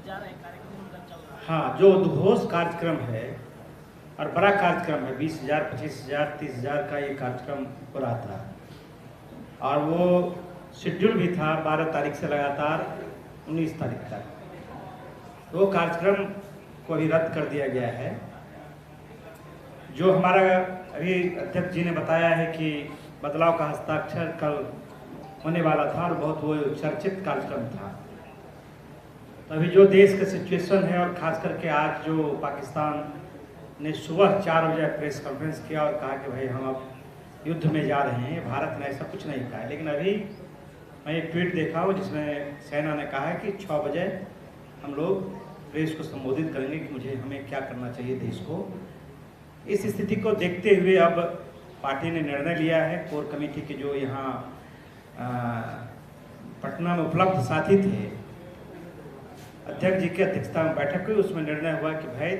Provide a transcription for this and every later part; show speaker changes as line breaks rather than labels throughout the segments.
जा रहे हैं, कार्यक्रम उनका चल रहा है।
हाँ, जो उद्घोष कार्यक्रम है और बड़ा कार्यक्रम है, 20,000, 25,000, 30,000 का ये कार्यक्रम हो रहा था और वो शेड्यूल भी था 12 तारीख से लगातार 19 तारीख तक। वो कार्यक्रम को भी रद्द कर दिया गया है। जो हमारा अभी अध्यक्ष जी ने बताया है कि बदलाव का हस्ताक्षर कल होने वाला था और बहुत वो चर्चित कार्यक्रम था। तो अभी जो देश का सिचुएशन है और ख़ास करके आज जो पाकिस्तान ने सुबह 4 बजे प्रेस कॉन्फ्रेंस किया और कहा कि भाई हम अब युद्ध में जा रहे हैं, भारत ने ऐसा कुछ नहीं कहा है। लेकिन अभी मैं एक ट्वीट देखा हूँ जिसमें सेना ने कहा है कि 6 बजे हम लोग प्रेस को संबोधित करेंगे कि हमें क्या करना चाहिए देश को। इस स्थिति को देखते हुए अब पार्टी ने निर्णय लिया है, कोर कमेटी के जो यहाँ पटना में उपलब्ध साथी थे, अध्यक्ष जी की अध्यक्षता में बैठक हुई, उसमें निर्णय हुआ कि भाई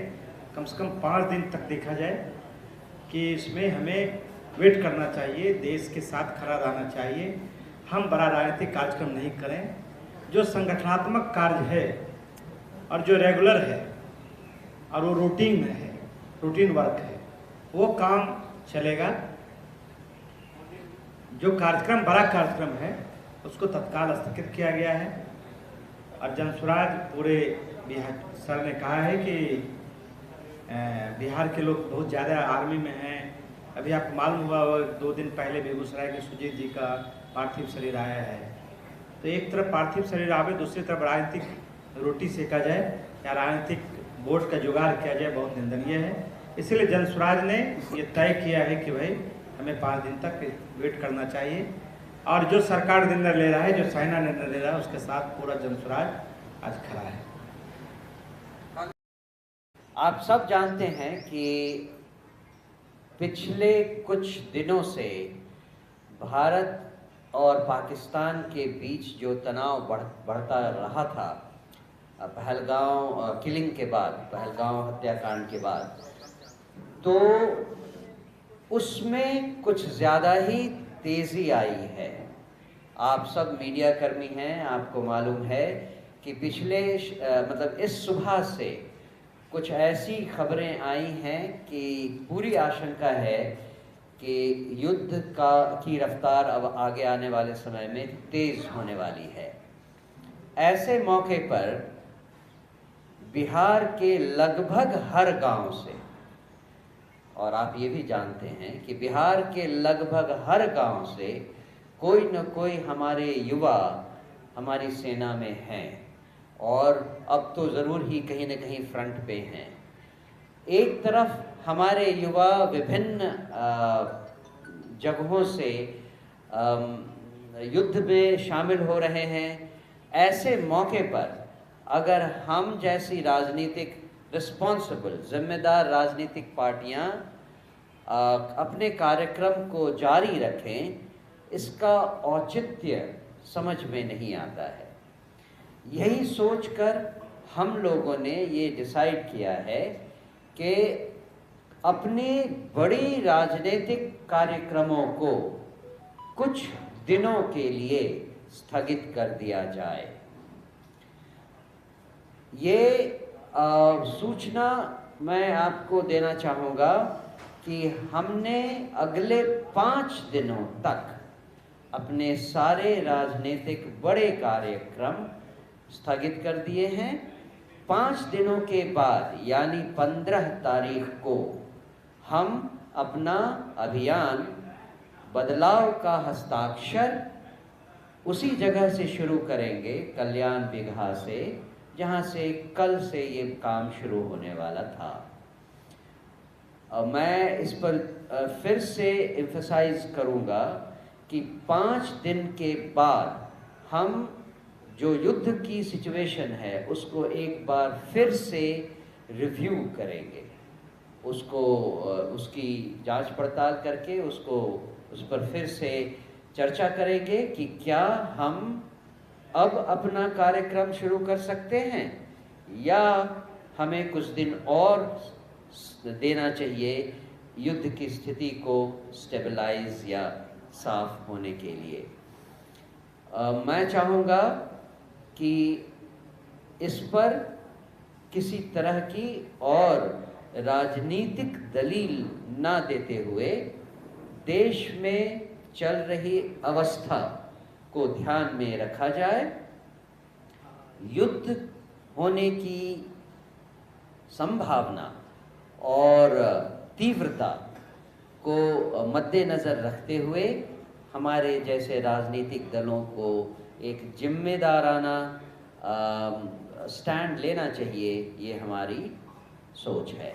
कम से कम 5 दिन तक देखा जाए कि इसमें हमें वेट करना चाहिए, देश के साथ खड़ा रहना चाहिए। हम बड़ा राजनीतिक कार्यक्रम नहीं करें, जो संगठनात्मक कार्य है और जो रेगुलर है और वो रूटीन में है, रूटीन वर्क है, वो काम चलेगा। जो कार्यक्रम बड़ा कार्यक्रम है उसको तत्काल स्थगित किया गया है और जनसुराज पूरे बिहार सर ने कहा है कि बिहार के लोग बहुत ज़्यादा आर्मी में हैं। अभी आपको मालूम हुआ 2 दिन पहले बेगूसराय के सुजीत जी का पार्थिव शरीर आया है। तो एक तरफ पार्थिव शरीर आवे, दूसरी तरफ राजनीतिक रोटी सेका जाए या राजनीतिक वोट का जुगाड़ किया जाए, बहुत निंदनीय है। इसलिए जनसुराज ने ये तय किया है कि भाई हमें 5 दिन तक वेट करना चाहिए और जो सरकार निर्णय ले रहा है, जो सेना निर्णय ले रहा है, उसके साथ पूरा जनसुराज आज खड़ा है।
आप सब जानते हैं कि पिछले कुछ दिनों से भारत और पाकिस्तान के बीच जो तनाव बढ़ता रहा था पहलगांव किलिंग के बाद, पहलगांव हत्याकांड के बाद, तो उसमें कुछ ज़्यादा ही तेज़ी आई है। आप सब मीडिया कर्मी हैं, आपको मालूम है कि पिछले मतलब इस सुबह से कुछ ऐसी खबरें आई हैं कि पूरी आशंका है कि युद्ध की रफ्तार अब आगे आने वाले समय में तेज़ होने वाली है। ऐसे मौके पर बिहार के लगभग हर गांव से, और आप ये भी जानते हैं कि बिहार के लगभग हर गांव से कोई न कोई हमारे युवा हमारी सेना में हैं और अब तो ज़रूर ही कहीं न कहीं फ्रंट पे हैं। एक तरफ हमारे युवा विभिन्न जगहों से युद्ध में शामिल हो रहे हैं। ऐसे मौके पर अगर हम जैसी राजनीतिक रिस्पॉन्सिबल जिम्मेदार राजनीतिक पार्टियां अपने कार्यक्रम को जारी रखें, इसका औचित्य समझ में नहीं आता है। यही सोचकर हम लोगों ने ये डिसाइड किया है कि अपने बड़ी राजनीतिक कार्यक्रमों को कुछ दिनों के लिए स्थगित कर दिया जाए। ये सूचना मैं आपको देना चाहूँगा कि हमने अगले 5 दिनों तक अपने सारे राजनीतिक बड़े कार्यक्रम स्थगित कर दिए हैं। 5 दिनों के बाद यानी 15 तारीख को हम अपना अभियान बदलाव का हस्ताक्षर उसी जगह से शुरू करेंगे, कल्याण बिगहा से, जहाँ से कल से ये काम शुरू होने वाला था। मैं इस पर फिर से एम्फसाइज करूँगा कि 5 दिन के बाद हम जो युद्ध की सिचुएशन है उसको एक बार फिर से रिव्यू करेंगे, उसको उसकी जांच पड़ताल करके उस पर फिर से चर्चा करेंगे कि क्या हम अब अपना कार्यक्रम शुरू कर सकते हैं या हमें कुछ दिन और देना चाहिए युद्ध की स्थिति को स्टेबलाइज या साफ होने के लिए। मैं चाहूँगा कि इस पर किसी तरह की और राजनीतिक दलील ना देते हुए देश में चल रही अवस्था को ध्यान में रखा जाए, युद्ध होने की संभावना और तीव्रता को मद्देनज़र रखते हुए हमारे जैसे राजनीतिक दलों को एक जिम्मेदाराना स्टैंड लेना चाहिए, ये हमारी सोच है।